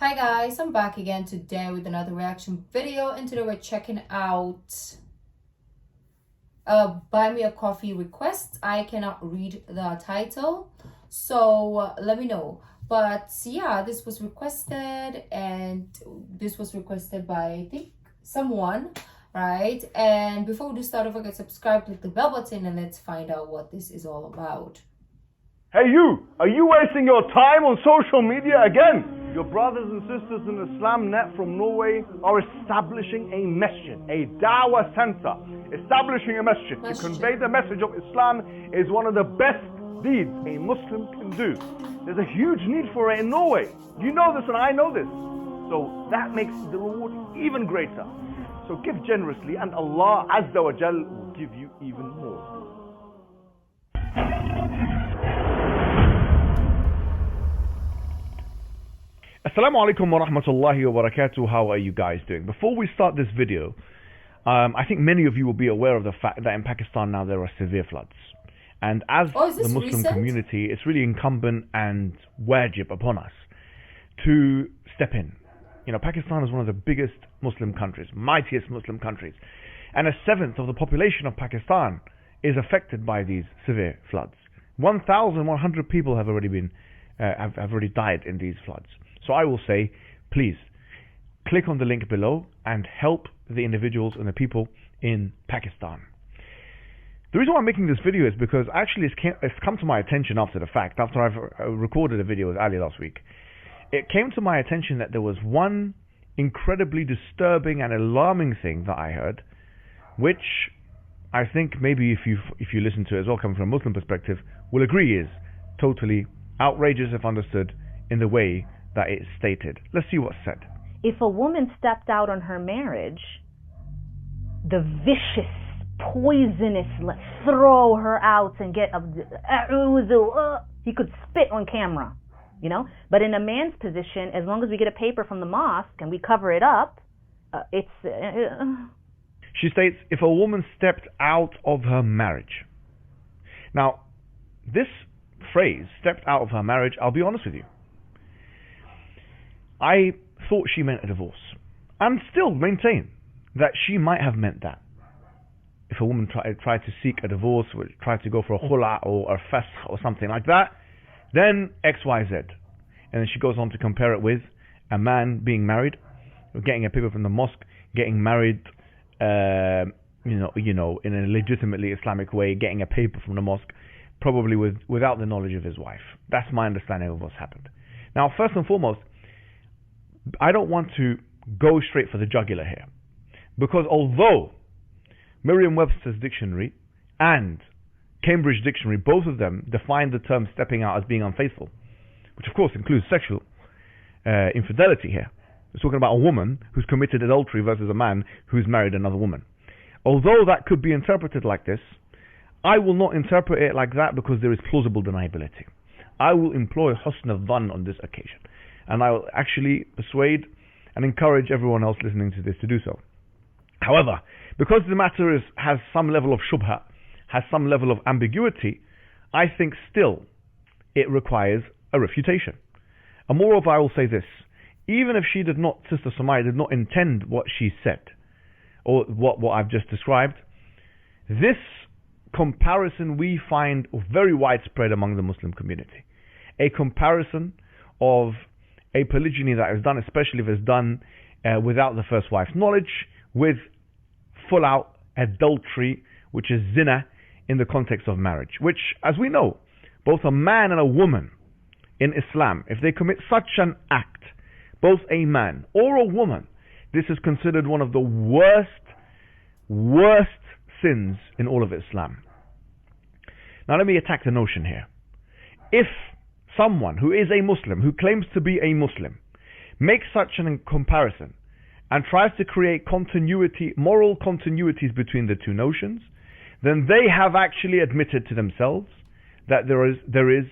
Hi guys, I'm back again today with another reaction video, and today we're checking out buy me a coffee request. I cannot read the title, so let me know. But yeah, this was requested, and this was requested by, I think, someone, right? And before we do start, don't forget to subscribe, click the bell button, and let's find out what this is all about. Hey you! Are you wasting your time on social media again? Your brothers and sisters in Islam Net from Norway are establishing a masjid, a dawah center. Establishing a masjid to convey the message of Islam is one of the best deeds a Muslim can do. There's a huge need for it in Norway. You know this and I know this. So that makes the reward even greater. So give generously and Allah Azza wa Jal will give you even more. Assalamu alaikum wa rahmatullahi wa barakatuh. How are you guys doing? Before we start this video, I think many of you will be aware of the fact that in Pakistan now there are severe floods. And as the Muslim community, it's really incumbent and wajib upon us to step in. You know, Pakistan is one of the biggest Muslim countries, mightiest Muslim countries. And a seventh of the population of Pakistan is affected by these severe floods. 1,100 people have already been, have already died in these floods. So I will say, please, click on the link below and help the individuals and the people in Pakistan. The reason why I'm making this video is because actually it's come to my attention after the fact, after I've recorded a video with Ali last week. It came to my attention that there was one incredibly disturbing and alarming thing that I heard, which I think maybe if you listen to it as well, coming from a Muslim perspective, will agree is totally outrageous if understood in the way that it's stated. Let's see what's said. If a woman stepped out on her marriage, the vicious, poisonous, let's throw her out and get he could spit on camera, you know. But in a man's position, as long as we get a paper from the mosque and we cover it up, She states, if a woman stepped out of her marriage. Now, this phrase, stepped out of her marriage, I'll be honest with you, I thought she meant a divorce, and still maintain that she might have meant that. If a woman tried to seek a divorce, or tried to go for a khula or a fasakh or something like that, then X, Y, Z. And then she goes on to compare it with a man being married, getting a paper from the mosque, getting married, in a legitimately Islamic way, getting a paper from the mosque, probably without the knowledge of his wife. That's my understanding of what's happened. Now, first and foremost, I don't want to go straight for the jugular here, because although Merriam-Webster's dictionary and Cambridge Dictionary, both of them define the term stepping out as being unfaithful, which of course includes sexual infidelity here. We're talking about a woman who's committed adultery versus a man who's married another woman. Although that could be interpreted like this, I will not interpret it like that because there is plausible deniability. I will employ husn al-dhann on this occasion, and I will actually persuade and encourage everyone else listening to this to do so. However, because the matter has some level of shubha, has some level of ambiguity, I think still it requires a refutation. And moreover, I will say this: even if she did not, Sister Sumaya did not intend what she said, or what I've just described, this comparison we find very widespread among the Muslim community. A comparison of a polygyny that is done, especially if it's done without the first wife's knowledge, with full out adultery, which is zina in the context of marriage, which, as we know, both a man and a woman in Islam, if they commit such an act, both a man or a woman, this is considered one of the worst sins in all of Islam. Now let me attack the notion here. If someone who is a Muslim, who claims to be a Muslim, makes such a comparison and tries to create moral continuities between the two notions, then they have actually admitted to themselves that there is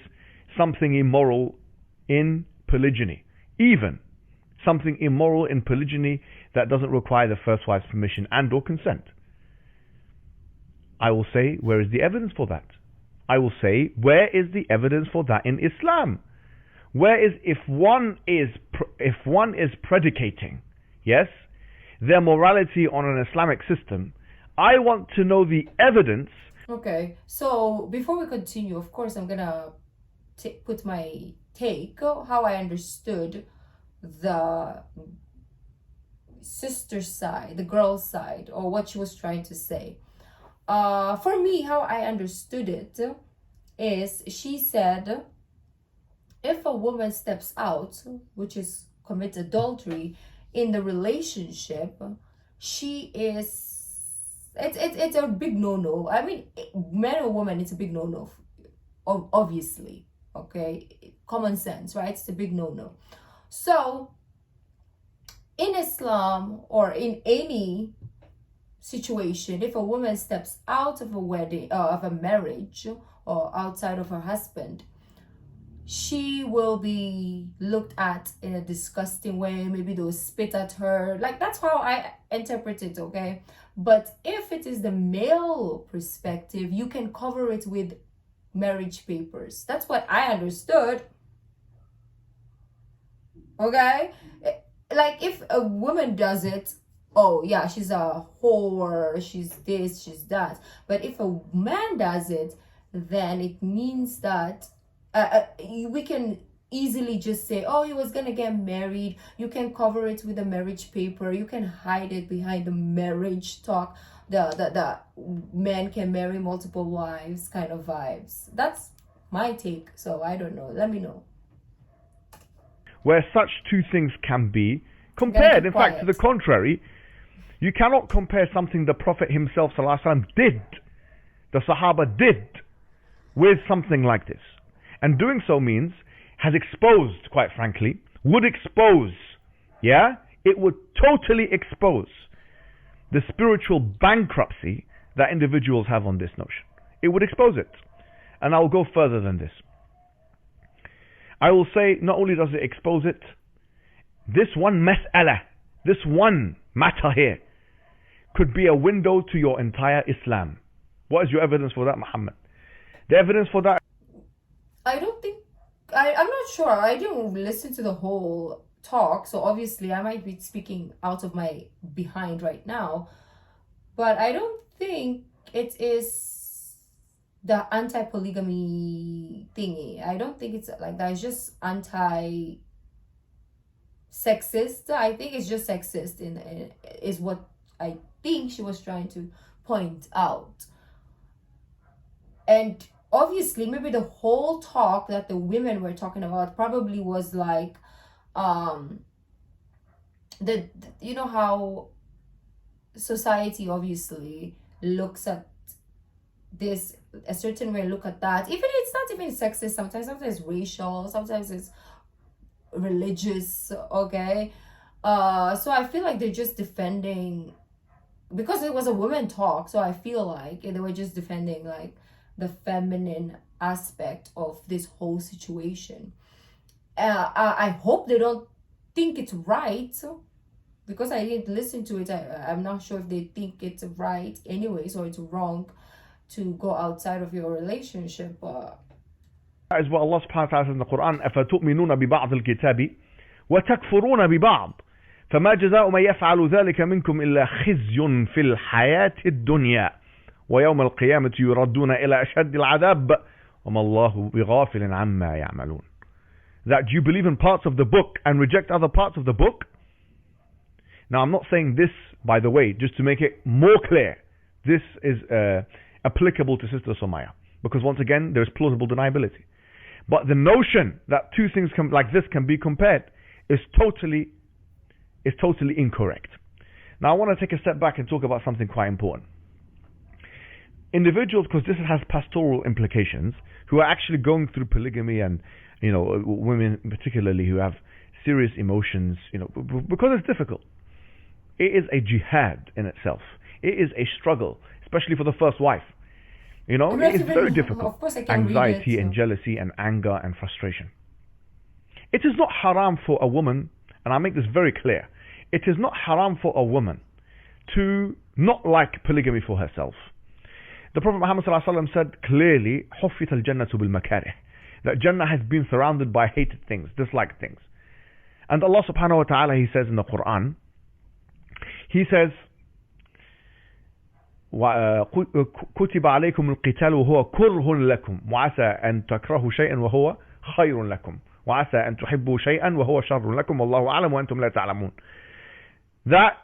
something immoral in polygyny. Even something immoral in polygyny that doesn't require the first wife's permission and or consent. I will say, where is the evidence for that? I will say, where is the evidence for that in Islam? Whereas if one is predicating, yes, their morality on an Islamic system, I want to know the evidence. Okay, so before we continue, of course, I'm gonna put my take, how I understood the sister side, the girl side, or what she was trying to say. For me, how I understood it is, she said, if a woman steps out, which is commit adultery in the relationship, she is, it's a big no-no. I mean, man or woman, it's a big no-no, obviously, okay? Common sense, right? It's a big no-no. So, in Islam, or in any situation, if a woman steps out of a wedding, of a marriage, or outside of her husband, she will be looked at in a disgusting way. Maybe they'll spit at her. Like, that's how I interpret it, okay? But if it is the male perspective, you can cover it with marriage papers. That's what I understood. Okay? Like, if a woman does it, oh yeah, she's a whore, she's this, she's that. But if a man does it, then it means that we can easily just say, oh, he was gonna get married. You can cover it with a marriage paper. You can hide it behind the marriage talk. The men can marry multiple wives kind of vibes. That's my take. So I don't know. Let me know. Where such two things can be compared. In fact, to the contrary, you cannot compare something the Prophet himself ﷺ did, the Sahaba did, with something like this. And doing so means, has exposed, quite frankly, would expose, yeah? It would totally expose the spiritual bankruptcy that individuals have on this notion. It would expose it. And I'll go further than this. I will say, not only does it expose it, this one mas'ala, this one matter here, could be a window to your entire Islam. What is your evidence for that, Muhammad? The evidence for that, I don't think, I'm not sure. I didn't listen to the whole talk, so obviously I might be speaking out of my behind right now. But I don't think it is the anti-polygamy thingy. I don't think it's like that. It's just anti-sexist. I think it's just sexist, is what I think she was trying to point out. And obviously, maybe the whole talk that the women were talking about probably was like, you know how society obviously looks at this a certain way, look at that. Even it's not even sexist. Sometimes it's racial. Sometimes it's religious. Okay, so I feel like they're just defending, because it was a women talk. So I feel like they were just defending like the feminine aspect of this whole situation. I hope they don't think it's right, because I didn't listen to it. I'm not sure if they think it's right anyways, or it's wrong to go outside of your relationship. that is what Allah subhanahu wa ta'ala says in the Quran, أَفَتُؤْمِنُونَ بِبَعْضِ الْكِتَابِ وَتَكْفُرُونَ بِبَعْضِ فَمَا جَزَاءُ مَنْ يَفْعَلُ ذَلِكَ مِنْكُمْ إِلَّا خِزْيٌ فِي الْحَيَاةِ الدُّنْيَا وَيَوْمَ الْقِيَامَةِ يُرَدُّونَ إِلَى أَشَدِّ الْعَذَابِ وَمَا اللَّهُ بِغَافِلٍ عَمَّا يَعْمَلُونَ. That you believe in parts of the book and reject other parts of the book. Now, I'm not saying this, by the way, just to make it more clear. This is applicable to Sister Somaya, because once again, there's plausible deniability. But the notion that two things like this can be compared is totally incorrect. Now, I want to take a step back and talk about something quite important. Individuals, because this has pastoral implications, who are actually going through polygamy, and women particularly who have serious emotions, because it's difficult. It is a jihad in itself. It is a struggle, especially for the first wife. It is very difficult. Of course, I can Anxiety read it, and jealousy and anger and frustration. It is not haram for a woman, and I make this very clear, it is not haram for a woman to not like polygamy for herself. The Prophet Muhammad ﷺ said clearly, حُفِّتَ الْجَنَّةُ بِالْمَكَارِهِ. that Jannah has been surrounded by hated things, disliked things. And Allah subhanahu wa ta'ala, He says in the Quran, He says, كتب عليكم القتال وهو كره لكم وعسى أن تكرهوا شيئا وهو خير لكم وعسى أن تحبوا شيئا وهو شر لكم والله أعلم وأنتم لا تعلمون. That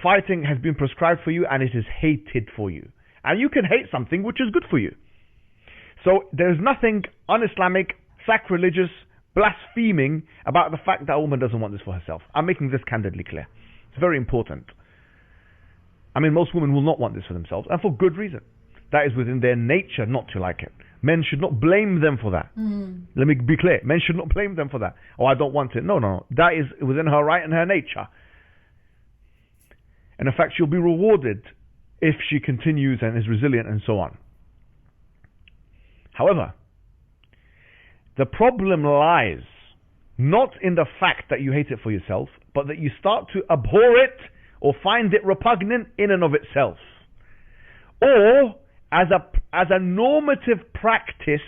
fighting has been prescribed for you and it is hated for you. And you can hate something which is good for you. So there's nothing un-Islamic, sacrilegious, blaspheming about the fact that a woman doesn't want this for herself. I'm making this candidly clear. It's very important. I mean, most women will not want this for themselves, and for good reason. That is within their nature not to like it. Men should not blame them for that. Let me be clear. Men should not blame them for that. Oh, I don't want it. No. That is within her right and her nature. And in fact, she'll be rewarded if she continues and is resilient and so on. However, the problem lies not in the fact that you hate it for yourself, but that you start to abhor it or find it repugnant in and of itself. Or as a normative practice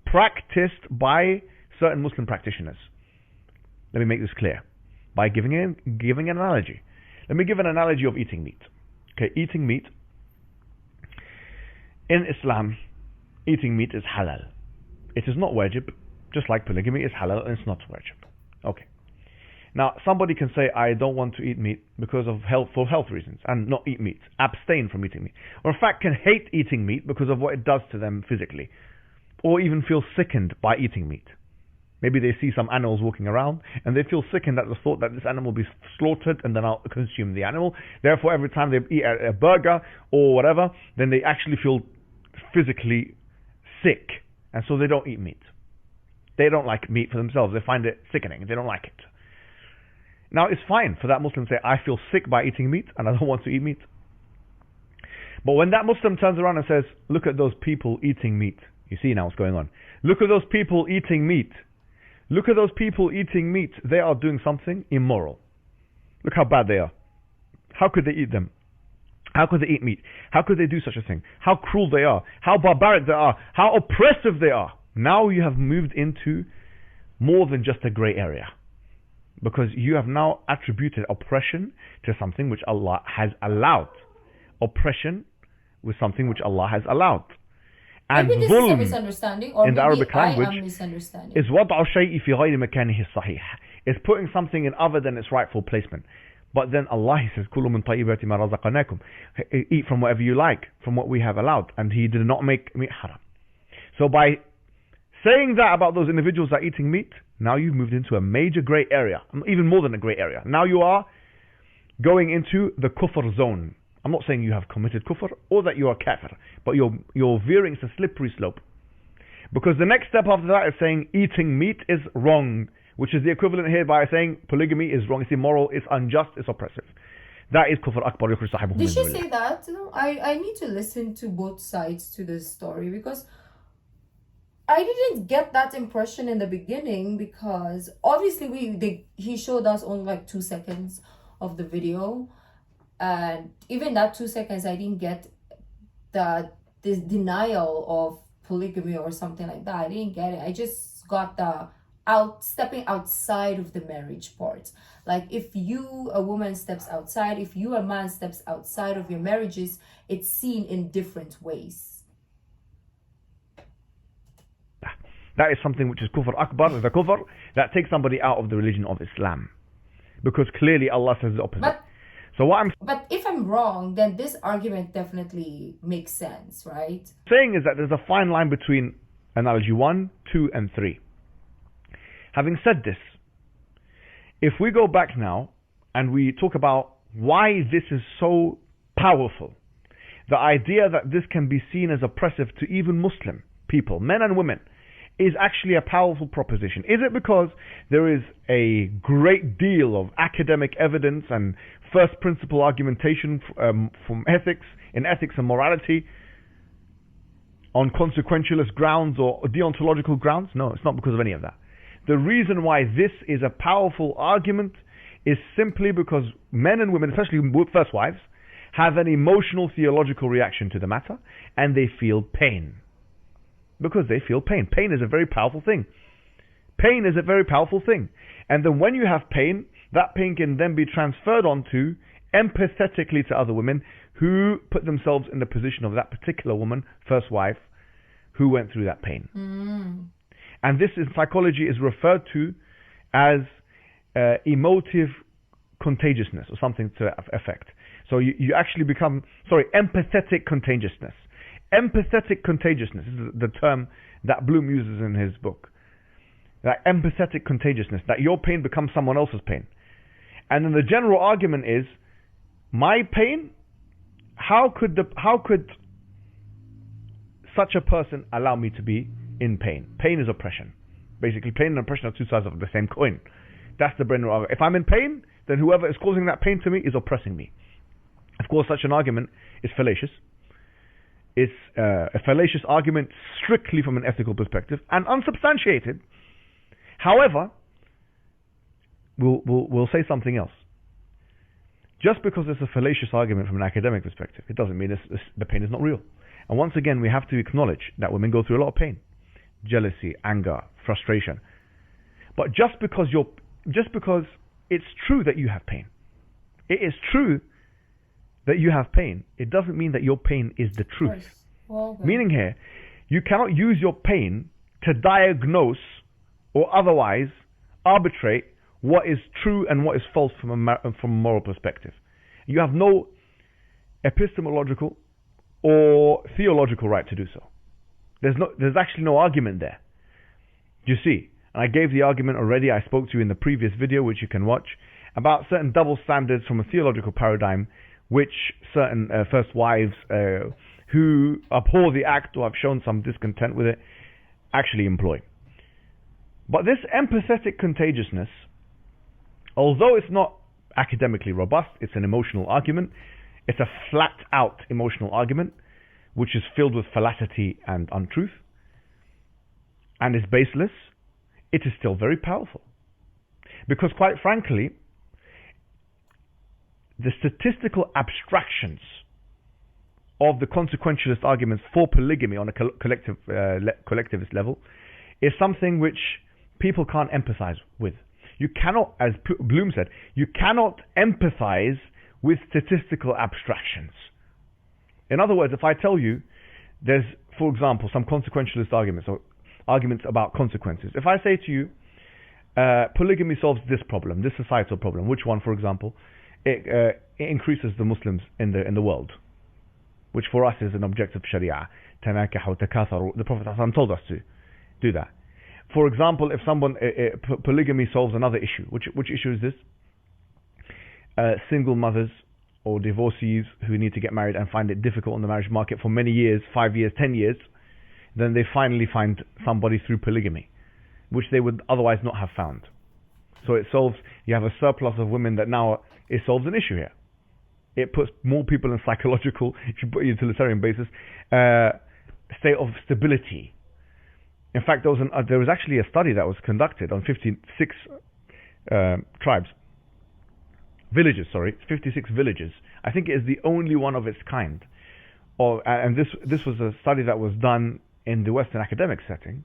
practiced by certain Muslim practitioners. Let me make this clear by giving an analogy. Let me give an analogy of eating meat. Okay, eating meat. In Islam, eating meat is halal. It is not wajib, just like polygamy is halal and it's not wajib. Okay. Now, somebody can say, I don't want to eat meat because of for health reasons, and not eat meat, abstain from eating meat. Or in fact, can hate eating meat because of what it does to them physically. Or even feel sickened by eating meat. Maybe they see some animals walking around, and they feel sickened at the thought that this animal will be slaughtered, and then I'll consume the animal. Therefore, every time they eat a burger or whatever, then they actually feel physically sick, and so they don't eat meat. They don't like meat for themselves. They find it sickening. They don't like it. Now, it's fine for that Muslim to say, I feel sick by eating meat and I don't want to eat meat. But when that Muslim turns around and says, look at those people eating meat. You see now what's going on. Look at those people eating meat. Look at those people eating meat. They are doing something immoral. Look how bad they are. How could they eat them? How could they eat meat? How could they do such a thing? How cruel they are. How barbaric they are. How oppressive they are. Now you have moved into more than just a grey area. Because you have now attributed oppression to something which Allah has allowed. Oppression with something which Allah has allowed. And maybe this is a misunderstanding, or in the Arabic language, I am misunderstanding. is وضع الشيء في غير مكانه الصحيح. It's putting something in other than its rightful placement. But then Allah, He says, كُلُوا مِنْ طَيِّبَاتِ مَا رَزَقْنَاكُمْ. Eat from whatever you like, from what we have allowed. And He did not make meat haram. So by saying that about those individuals that are eating meat, now you've moved into a major grey area, even more than a grey area. Now you are going into the kufr zone. I'm not saying you have committed kufr or that you are kafir, but you're veering, it's a slippery slope. Because the next step after that is saying eating meat is wrong, which is the equivalent here by saying polygamy is wrong, it's immoral, it's unjust, it's oppressive. That is kufr akbar. Did she say that? I need to listen to both sides to this story, because I didn't get that impression in the beginning, because obviously he showed us only like 2 seconds of the video, and even that 2 seconds I didn't get this denial of polygamy or something like that. I didn't get it. I just got the stepping outside of the marriage part. Like, if you, a woman, steps outside, if you, a man, steps outside of your marriages, it's seen in different ways. That is something which is kufr akbar, the kufr that takes somebody out of the religion of Islam. Because clearly Allah says the opposite. But if I'm wrong, then this argument definitely makes sense, right? Saying is that there's a fine line between analogy 1, 2, and 3. Having said this, if we go back now and we talk about why this is so powerful, the idea that this can be seen as oppressive to even Muslim people, men and women, is actually a powerful proposition. Is it because there is a great deal of academic evidence and first principle argumentation from ethics and morality on consequentialist grounds or deontological grounds? No, it's not because of any of that. The reason why this is a powerful argument is simply because men and women, especially first wives, have an emotional theological reaction to the matter, and they feel pain. Because they feel pain. Pain is a very powerful thing. Pain is a very powerful thing. And then when you have pain, that pain can then be transferred onto empathetically to other women who put themselves in the position of that particular woman, first wife, who went through that pain. And this in psychology is referred to as emotive contagiousness or something to that effect. So you actually become, empathetic contagiousness. Empathetic contagiousness is the term that Bloom uses in his book. That empathetic contagiousness, that your pain becomes someone else's pain. And then the general argument is, my pain, how could such a person allow me to be in pain? Pain is oppression. Basically, pain and oppression are two sides of the same coin. That's the general argument. If I'm in pain, then whoever is causing that pain to me is oppressing me. Of course, such an argument is fallacious. It's a fallacious argument strictly from an ethical perspective and unsubstantiated. However, we'll say something else. Just because it's a fallacious argument from an academic perspective, it doesn't mean the pain is not real. And once again, we have to acknowledge that women go through a lot of pain. Jealousy, anger, frustration. But just because it's true that you have pain, it is true that you have pain, it doesn't mean that your pain is the truth. Well, Meaning here, you cannot use your pain to diagnose or otherwise arbitrate what is true and what is false from a moral perspective. You have no epistemological or theological right to do so. There's actually no argument there. You see, and I gave the argument already, I spoke to you in the previous video, which you can watch, about certain double standards from a theological paradigm, which certain first wives who abhor the act or have shown some discontent with it actually employ. But this empathetic contagiousness, although it's not academically robust, it's an emotional argument, it's a flat-out emotional argument, which is filled with fallacy and untruth, and is baseless, it is still very powerful. Because quite frankly, the statistical abstractions of the consequentialist arguments for polygamy on a collectivist level is something which people can't empathize with. You cannot, as Bloom said, you cannot empathize with statistical abstractions. In other words, if I tell you there's, for example, some consequentialist arguments or arguments about consequences. If I say to you, polygamy solves this problem, this societal problem, which one, for example? It increases the Muslims in the world, which for us is an objective Sharia. تناكحوا تكاثروا. The Prophet ﷺ told us to do that. For example, if polygamy solves another issue, which issue is this? Single mothers or divorcees who need to get married and find it difficult in the marriage market for many years, 5 years, 10 years, then they finally find somebody through polygamy, which they would otherwise not have found. So it solves, you have a surplus of women that now, it solves an issue here. It puts more people in psychological, if you put a utilitarian basis, state of stability. In fact, there was actually a study that was conducted on 56 villages, 56 villages. I think it is the only one of its kind. And this was a study that was done in the Western academic setting.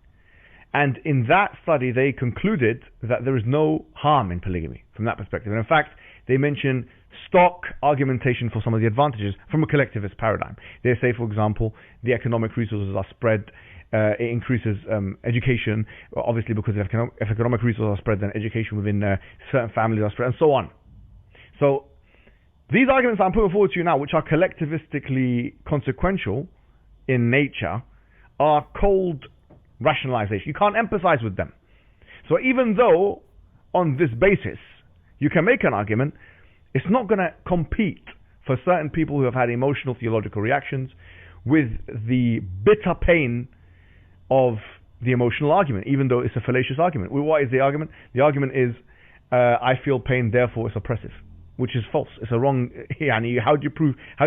And in that study, they concluded that there is no harm in polygamy from that perspective. And in fact, they mention stock argumentation for some of the advantages from a collectivist paradigm. They say, for example, the economic resources are spread, it increases education, obviously because if economic resources are spread, then education within certain families are spread, and so on. So these arguments I'm putting forward to you now, which are collectivistically consequential in nature, are cold rationalization. You can't empathize with them. So even though on this basis you can make an argument, it's not going to compete for certain people who have had emotional theological reactions with the bitter pain of the emotional argument, even though it's a fallacious argument. Well, what is the argument? The argument is, I feel pain, therefore it's oppressive, which is false. It's a wrong, yani, how do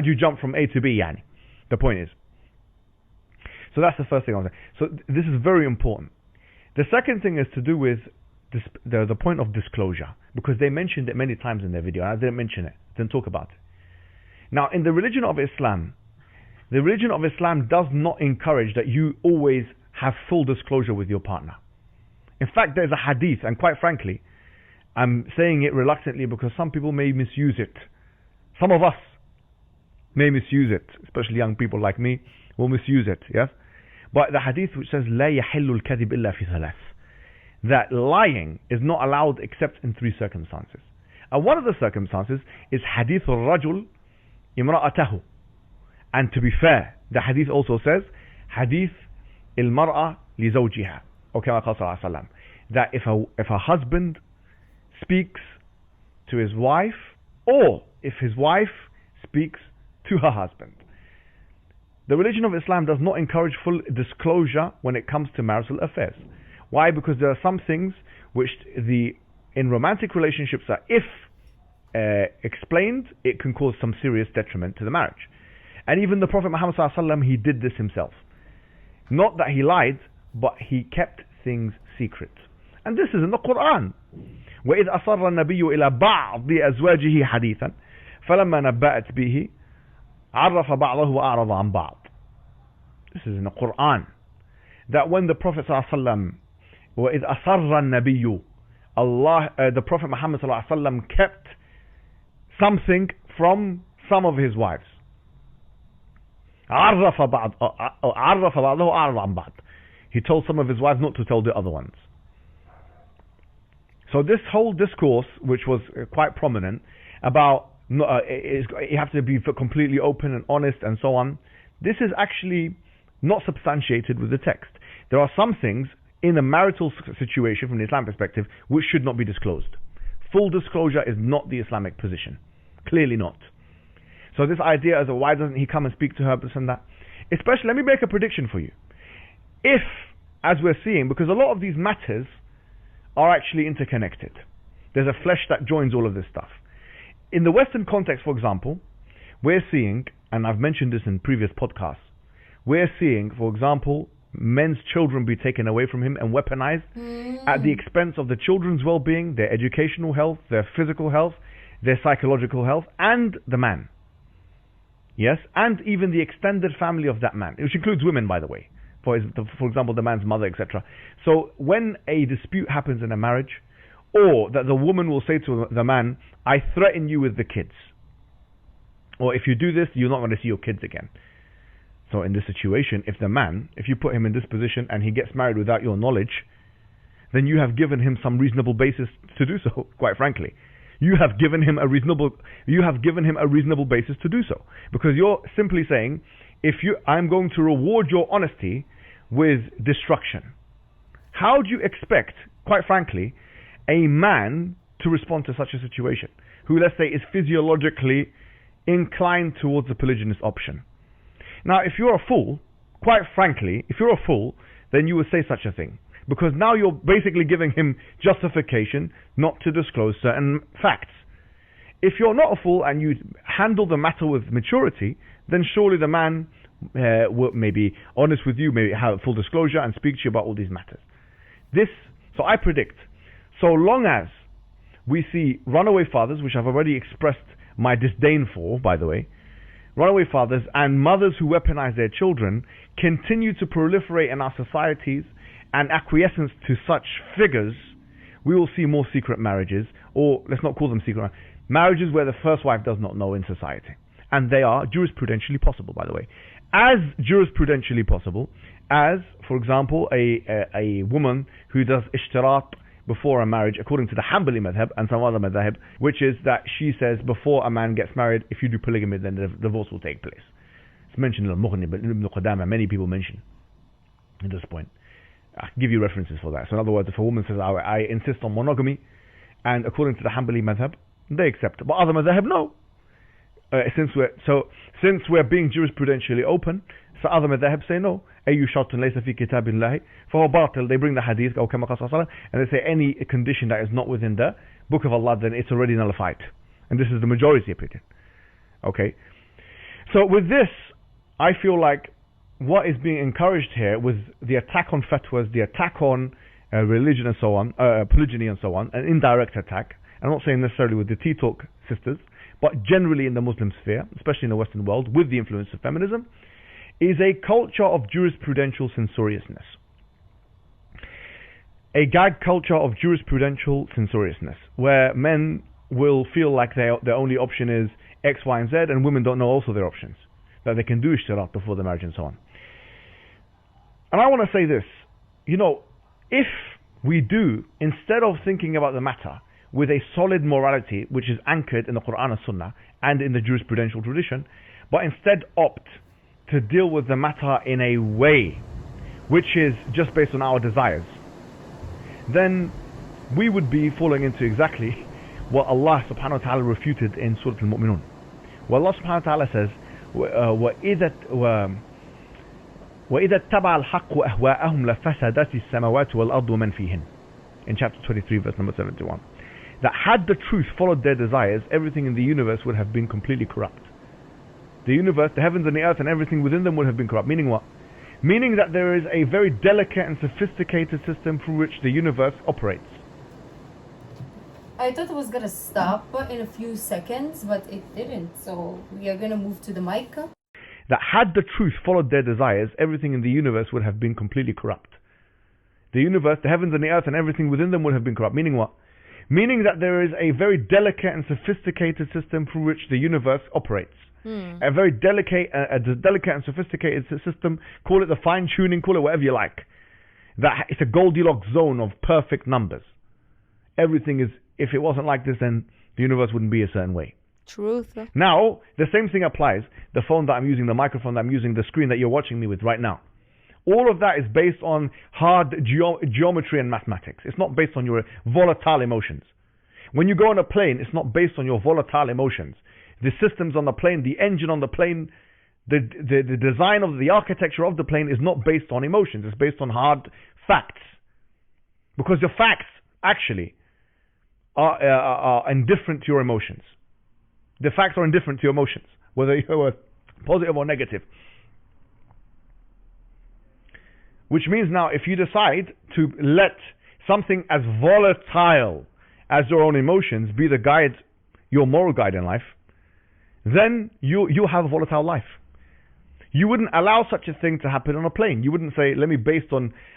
you jump from A to B, yani? The point is. So that's the first thing I was saying. So this is very important. The second thing is to do with the point of disclosure, because they mentioned it many times in their video, and I didn't mention it, didn't talk about it. Now, in the religion of Islam does not encourage that you always have full disclosure with your partner. In fact, there's a hadith, and quite frankly, I'm saying it reluctantly because some people may misuse it. Some of us may misuse it, especially young people like me will misuse it, yes? But the hadith which says, لا يحل الكذب إلا في ثلاث, that lying is not allowed except in 3 circumstances. And one of the circumstances is hadith al-rajul imra'atahu. And to be fair, the hadith also says, hadith il-mar'a li zawjiha. Okay, that if a husband speaks to his wife, or if his wife speaks to her husband. The religion of Islam does not encourage full disclosure when it comes to marital affairs. Why? Because there are some things which in romantic relationships are, if explained, it can cause some serious detriment to the marriage. And even the Prophet Muhammad ﷺ, he did this himself. Not that he lied, but he kept things secret. And this is in the Quran. وَإِذْ أَصَرَّ النَّبِيُّ إِلَى بَعْضِ أَزْوَاجِهِ حَدِيثًا فَلَمَّا نَبَّأَتْ بِهِ عَرَّفَ بَعْضَهُ وَأَعْرَضَ عَنْ بَعْض. This is in the Quran. That when the Prophet ﷺ, وَإِذْ أَصَرَّ النَّبِيُّ, the Prophet Muhammad ﷺ kept something from some of his wives. عَرَّفَ بَعْضَهُ وَأَعْرَضَ عَنْ بَعْض. He told some of his wives not to tell the other ones. So this whole discourse, which was quite prominent, about you have to be completely open and honest and so on, this is actually not substantiated with the text. There are some things in a marital situation from the Islamic perspective which should not be disclosed. Full disclosure is not the Islamic position. Clearly not. So this idea as why doesn't he come and speak to her, this and that. Especially, let me make a prediction for you. If, as we're seeing, because a lot of these matters are actually interconnected. There's a flesh that joins all of this stuff. In the Western context, for example, we're seeing, and I've mentioned this in previous podcasts, we're seeing, for example, men's children be taken away from him and weaponized at the expense of the children's well-being, their educational health, their physical health, their psychological health, and the man. Yes, and even the extended family of that man, which includes women, by the way. For example, the man's mother, etc. So when a dispute happens in a marriage, or that the woman will say to the man, I threaten you with the kids, or if you do this, you're not going to see your kids again. So in this situation, if you put him in this position and he gets married without your knowledge, then you have given him some reasonable basis to do so, quite frankly. You have given him a reasonable basis to do so. Because you're simply saying, I'm going to reward your honesty with destruction. How do you expect, quite frankly, a man to respond to such a situation, who, let's say, is physiologically inclined towards the polygynous option? Now, if you're a fool, quite frankly, then you would say such a thing. Because now you're basically giving him justification not to disclose certain facts. If you're not a fool and you handle the matter with maturity, then surely the man will maybe honest with you, maybe have full disclosure and speak to you about all these matters. So I predict, so long as we see runaway fathers, which I've already expressed my disdain for, by the way, runaway fathers and mothers who weaponize their children continue to proliferate in our societies, and acquiescence to such figures, we will see more secret marriages, or let's not call them secret marriages where the first wife does not know in society. And they are jurisprudentially possible, by the way. As jurisprudentially possible as, for example, a woman who does ishtirat before a marriage, according to the Hanbali madhab and some other madhab, which is that she says before a man gets married, if you do polygamy, then the divorce will take place. It's mentioned in Al-Mughni, but Ibn Qudama, many people mention at this point. I can give you references for that. So in other words, if a woman says, I insist on monogamy, and according to the Hanbali madhab, they accept it. But other madhab, no. Since we're being jurisprudentially open, so other madhab say no. أي شرط ليس في كتاب الله فهو باطل. They bring the hadith, أو كما قال صلى الله عليه وسلم, and they say any condition that is not within the book of Allah, then it's already nullified. And this is the majority opinion. Okay. So with this, I feel like what is being encouraged here with the attack on fatwas, the attack on religion and so on, polygyny and so on, an indirect attack. I'm not saying necessarily with the Tea Talk sisters, but generally in the Muslim sphere, especially in the Western world, with the influence of feminism, is a culture of jurisprudential censoriousness. a gag culture of jurisprudential censoriousness, where men will feel like their only option is X, Y, and Z, and women don't know also their options, that they can do ishtirak before the marriage and so on. And I want to say this, if we do, instead of thinking about the matter with a solid morality which is anchored in the Quran and Sunnah and in the jurisprudential tradition, but instead opt to deal with the matter in a way which is just based on our desires, then we would be falling into exactly what Allah subhanahu wa ta'ala refuted in Surah Al-Mu'minun. Where Allah subhanahu wa ta'ala says, وَإِذَا اتَّبَعَ الْحَقُّ أَهْوَاءَهُمْ لَفَسَدَتِ السَّمَوَاتُ وَالْأَرْضُ وَمَنْ فِيهِنْ, in chapter 23 verse number 71. That had the truth followed their desires, everything in the universe would have been completely corrupt. The universe, the heavens and the earth and everything within them would have been corrupt. Meaning what? Meaning that there is a very delicate and sophisticated system through which the universe operates. I thought it was gonna stop in a few seconds, but it didn't. So we are gonna move to the mic. That had the truth followed their desires, everything in the universe would have been completely corrupt. The universe, the heavens and the earth and everything within them would have been corrupt. Meaning what? Meaning that there is a very delicate and sophisticated system through which the universe operates. A very delicate and sophisticated system, call it the fine-tuning, call it whatever you like. That it's a Goldilocks zone of perfect numbers. Everything is, if it wasn't like this, then the universe wouldn't be a certain way. Truth. Now, the same thing applies. The phone that I'm using, the microphone that I'm using, the screen that you're watching me with right now. All of that is based on hard geometry and mathematics. It's not based on your volatile emotions. When you go on a plane, it's not based on your volatile emotions. The systems on the plane, the engine on the plane, the design of the architecture of the plane is not based on emotions. It's based on hard facts. Because your facts, actually, are indifferent to your emotions. The facts are indifferent to your emotions, whether you're positive or negative. Which means now, if you decide to let something as volatile as your own emotions be the guide, your moral guide in life, then you have a volatile life. You wouldn't allow such a thing to happen on a plane. You wouldn't say,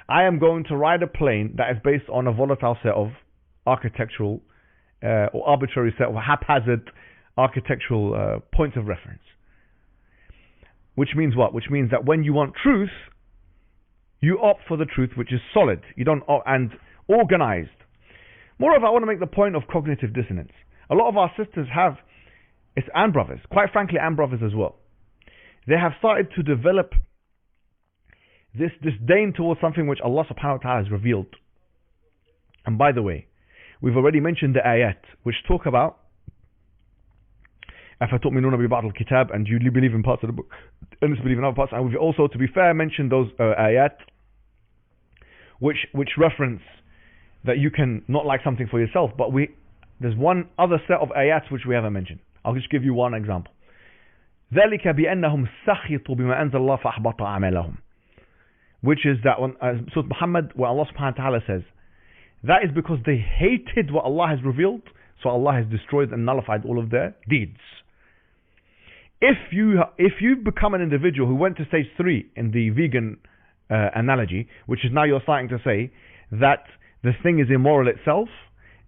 I am going to ride a plane that is based on a volatile set of architectural or arbitrary set of haphazard architectural points of reference. Which means what? Which means that when you want truth, you opt for the truth which is solid. You don't and organized. Moreover, I want to make the point of cognitive dissonance. A lot of our sisters have, and brothers, quite frankly, and brothers as well. They have started to develop this disdain towards something which Allah subhanahu wa ta'ala has revealed. And by the way, we've already mentioned the ayat which talk about أَفَتُؤْمِنُونَ بِبَعْضِ الْكِتَابِ, and you believe in parts of the book and disbelieve in other parts. And we've also, to be fair, mentioned those ayat which reference that you can not like something for yourself, but there's one other set of ayats which we haven't mentioned. I'll just give you one example. ذَلِكَ بِأَنَّهُمْ سَخِطُوا بِمَا أَنزَلَ اللَّهُ فَأَحْبَطَ أَعْمَالَهُم, which is that when Surah Muhammad, where Allah subhanahu wa ta'ala says, that is because they hated what Allah has revealed, so Allah has destroyed and nullified all of their deeds. If you become an individual who went to stage 3 in the vegan analogy, which is now you're starting to say that the thing is immoral itself,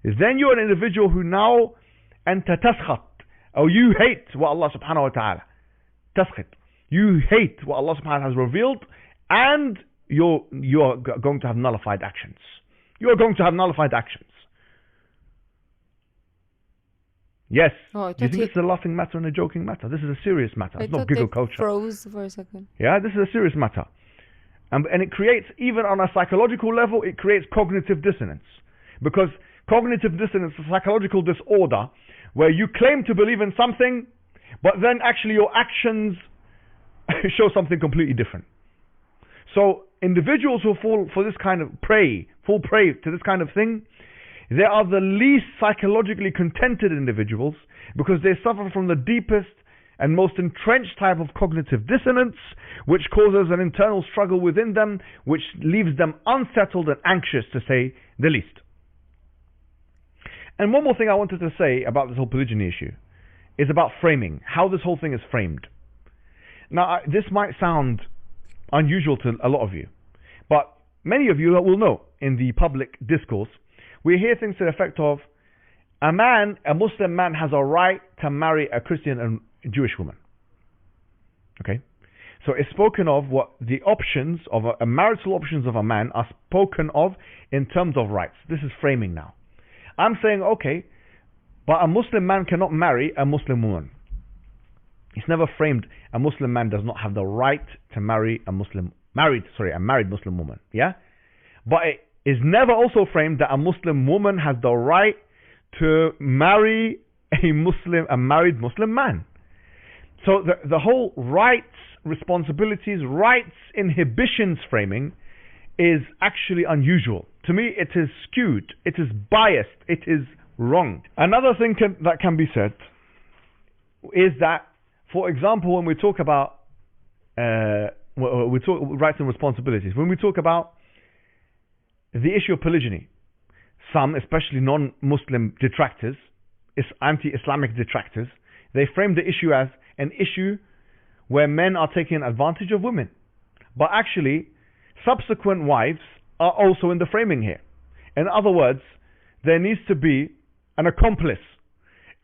then you're an individual who now أنت تسخط, or you hate what Allah subhanahu wa ta'ala تسخط. You hate what Allah subhanahu wa ta'ala has revealed, and you're going to have nullified actions. You're going to have nullified actions. Yes. Oh, Do you think this is a laughing matter and a joking matter? This is a serious matter. It's not giggle culture. Froze for a second. Yeah, this is a serious matter. And it creates, even on a psychological level, it creates cognitive dissonance. Because cognitive dissonance is a psychological disorder where you claim to believe in something, but then actually your actions show something completely different. So individuals who fall for this kind of fall prey to this kind of thing, they are the least psychologically contented individuals, because they suffer from the deepest and most entrenched type of cognitive dissonance, which causes an internal struggle within them, which leaves them unsettled and anxious, to say the least. And one more thing I wanted to say about this whole polygyny issue is about framing, how this whole thing is framed. Now, this might sound unusual to a lot of you, but many of you will know in the public discourse, we hear things to the effect of a Muslim man has a right to marry a Christian and Jewish woman. Okay? So it's spoken of what the options of marital options of a man are spoken of in terms of rights. This is framing now. I'm saying, okay, but a Muslim man cannot marry a Muslim woman. It's never framed a Muslim man does not have the right to marry a married Muslim woman. Yeah? But it is never also framed that a Muslim woman has the right to marry a married Muslim man. So the whole rights, responsibilities, rights, inhibitions framing is actually unusual. To me, it is skewed, it is biased, it is wrong. Another thing that can be said is that, for example, when we talk about rights and responsibilities, when we talk about the issue of polygyny, some, especially non-Muslim detractors, anti-Islamic detractors, they frame the issue as an issue where men are taking advantage of women. But actually, subsequent wives are also in the framing here. In other words, there needs to be an accomplice.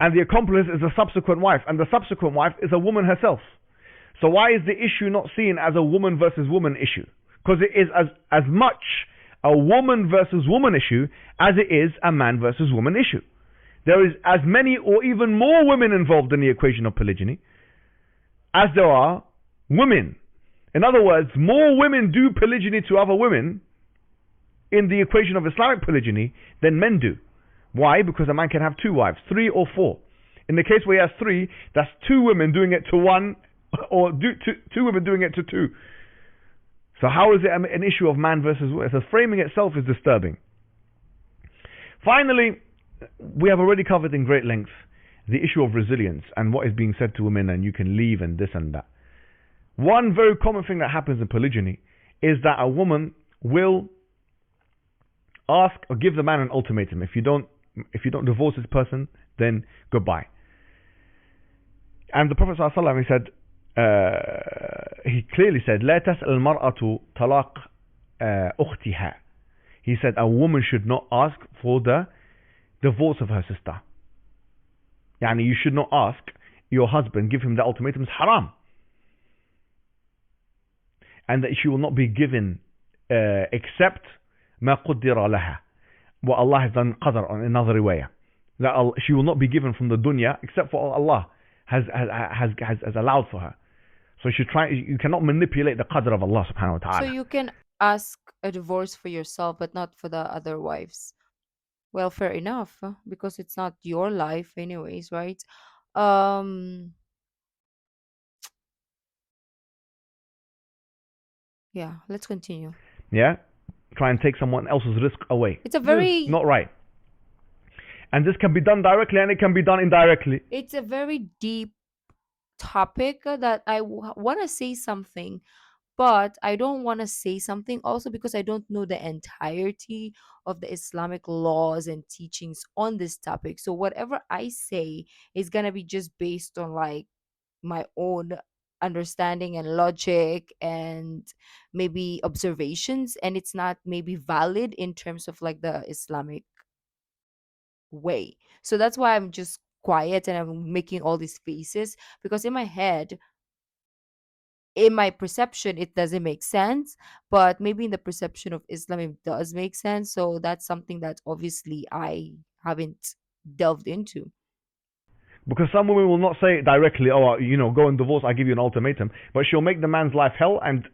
And the accomplice is a subsequent wife. And the subsequent wife is a woman herself. So why is the issue not seen as a woman versus woman issue? Because it is as much a woman versus woman issue as it is a man versus woman issue. There is as many or even more women involved in the equation of polygyny as there are women. In other words, more women do polygyny to other women in the equation of Islamic polygyny than men do. Why? Because a man can have 2 wives, 3 or 4. In the case where he has 3, that's 2 women doing it to 1, or 2 women doing it to 2. So how is it an issue of man versus woman? The framing itself is disturbing. Finally, we have already covered in great length the issue of resilience and what is being said to women, and you can leave and this and that. One very common thing that happens in polygyny is that a woman will ask or give the man an ultimatum. If you don't divorce this person, then goodbye. And the Prophet ﷺ, he clearly said, لا تسأل المرأة طلاق أختها. He said a woman should not ask for the divorce of her sister. Yani you should not ask your husband, give him the ultimatum. It's haram. And that she will not be given except ما قدر لها, what Allah has done qadr on another riwayah. That she will not be given from the dunya except for what Allah has allowed for her. So you cannot manipulate the qadr of Allah subhanahu wa ta'ala. So you can ask a divorce for yourself, but not for the other wives. Well, fair enough, because it's not your life anyways, right? Yeah, let's continue. Yeah? Try and take someone else's risk away. It's a very... not right. And this can be done directly and it can be done indirectly. It's a very deep topic that I want to say something, but I don't want to say something also because I don't know the entirety of the Islamic laws and teachings on this topic. So whatever I say is going to be just based on like my own understanding and logic and maybe observations, and it's not maybe valid in terms of like the Islamic way. So that's why I'm just quiet and I'm making all these faces, because in my head, in my perception, it doesn't make sense, but maybe in the perception of Islam it does make sense. So that's something that obviously I haven't delved into. Because some women will not say directly, oh, go and divorce, I give you an ultimatum. But she'll make the man's life hell, and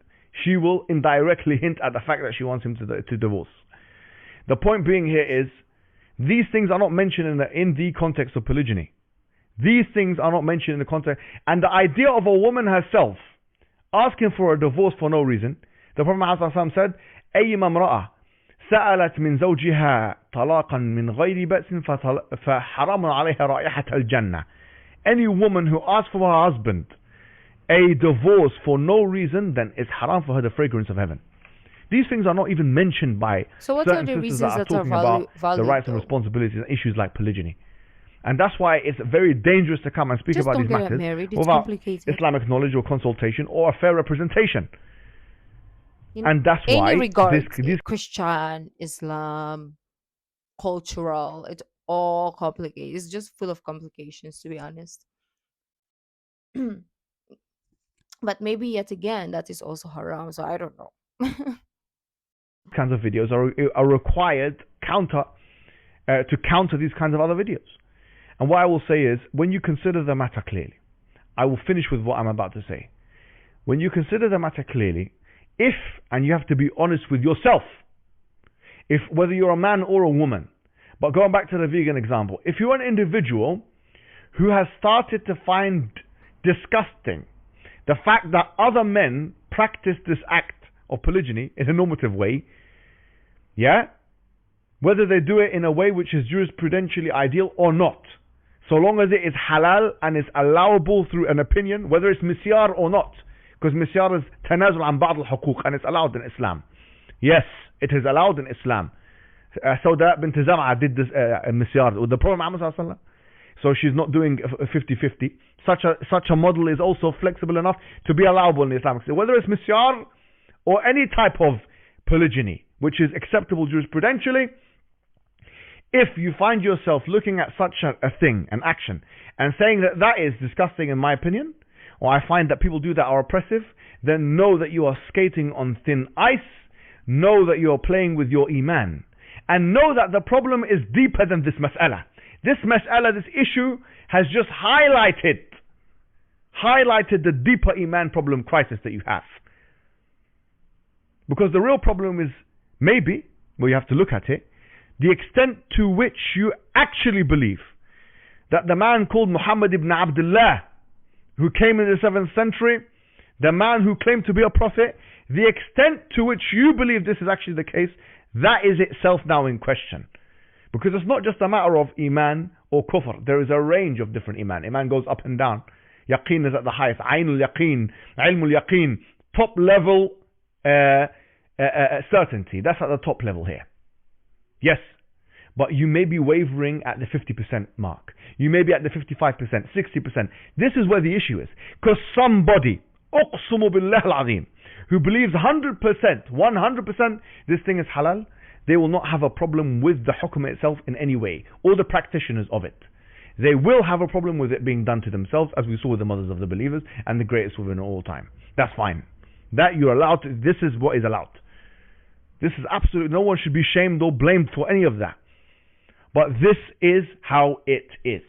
she will indirectly hint at the fact that she wants him to divorce. The point being here is, these things are not mentioned in the context of polygyny. These things are not mentioned in the context. And the idea of a woman herself asking for a divorce for no reason, the Prophet ﷺ said, أيما امرأة سألت من زوجها طلاقا من غير بأس فحرام عليها رائحة الجنة. Any woman who asks for her husband a divorce for no reason, then it's haram for her the fragrance of heaven. These things are not even mentioned by certain sisters that are talking about the rights and responsibilities and issues like polygyny. And that's why it's very dangerous to come and speak about these matters without Islamic knowledge or consultation or a fair representation. In And that's any why regards, these Christian, Islam, cultural, it's all complicated. It's just full of complications, to be honest. But maybe yet again, that is also haram. So I don't know. kinds of videos are required to counter these kinds of other videos. And what I will say is, when you consider the matter clearly, I will finish with what I'm about to say. When you consider the matter clearly, and you have to be honest with yourself, whether you're a man or a woman, but going back to the vegan example, if you're an individual who has started to find disgusting the fact that other men practice this act of polygyny in a normative way, yeah, whether they do it in a way which is jurisprudentially ideal or not, so long as it is halal and is allowable through an opinion, whether it's misyar or not, because misyar is tanazul an ba'd al-huquq and it's allowed in Islam. Yes, it is allowed in Islam. Sauda bint Zam'a did this misyar with the Prophet Muhammad sallallahu alaihi wasallam. So she's not doing 50-50. Such a model is also flexible enough to be allowable in the Islamic state. Whether it's misyar or any type of polygyny, which is acceptable jurisprudentially, if you find yourself looking at such a thing, an action, and saying that is disgusting in my opinion, or I find that people do that are oppressive, then know that you are skating on thin ice, know that you are playing with your iman, and know that the problem is deeper than this mas'ala. This issue has just highlighted the deeper iman problem crisis that you have. Because the real problem is maybe, well, you have to look at it, the extent to which you actually believe that the man called Muhammad ibn Abdullah, who came in the 7th century, the man who claimed to be a prophet, the extent to which you believe this is actually the case, that is itself now in question. Because it's not just a matter of iman or kufr. There is a range of different iman. Iman goes up and down. Yaqeen is at the highest. Aynul yaqeen, ilmul yaqeen, top level certainty. That's at the top level here. Yes, but you may be wavering at the 50% mark. You may be at the 55%, 60%. This is where the issue is. Because somebody, uqsumu billah al-azim, who believes 100%, this thing is halal, they will not have a problem with the hukm itself in any way, or the practitioners of it. They will have a problem with it being done to themselves, as we saw with the mothers of the believers and the greatest women of all time. That's fine. That you're allowed to, this is what is allowed. This is absolutely, no one should be shamed or blamed for any of that. But this is how it is.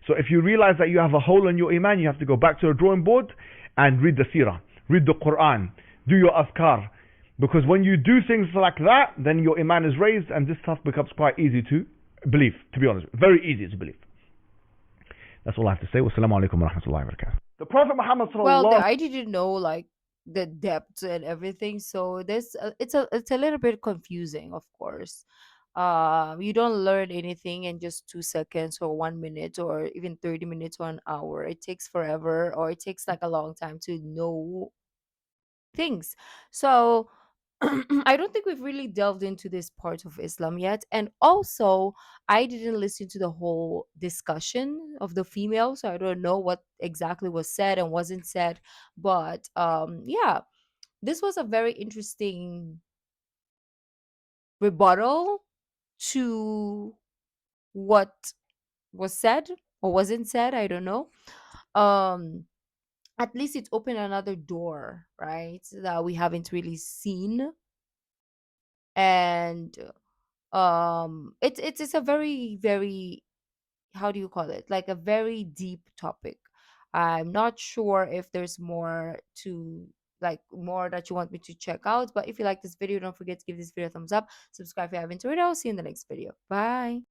So if you realize that you have a hole in your iman, you have to go back to the drawing board and read the seerah, read the Quran, do your azkar. Because when you do things like that, then your iman is raised and this stuff becomes quite easy to believe, to be honest. Very easy to believe. That's all I have to say. Wassalamu alaikum wa rahmatullahi wa barakatuh. The Prophet Muhammad Well, I didn't know like the depth and everything, so this it's a little bit confusing, of course. You don't learn anything in just 2 seconds or 1 minute or even 30 minutes or an hour. It takes forever, or it takes like a long time to know things. So I don't think we've really delved into this part of Islam yet. And also, I didn't listen to the whole discussion of the female, so I don't know what exactly was said and wasn't said. But yeah, this was a very interesting rebuttal to what was said or wasn't said. I don't know. Um, at least it opened another door, right? That we haven't really seen. And it's a very, how do you call it, like a very deep topic. I'm not sure if there's more to, like, more that you want me to check out. But if you like this video, don't forget to give this video a thumbs up, subscribe if you haven't already. I'll see you in the next video. Bye.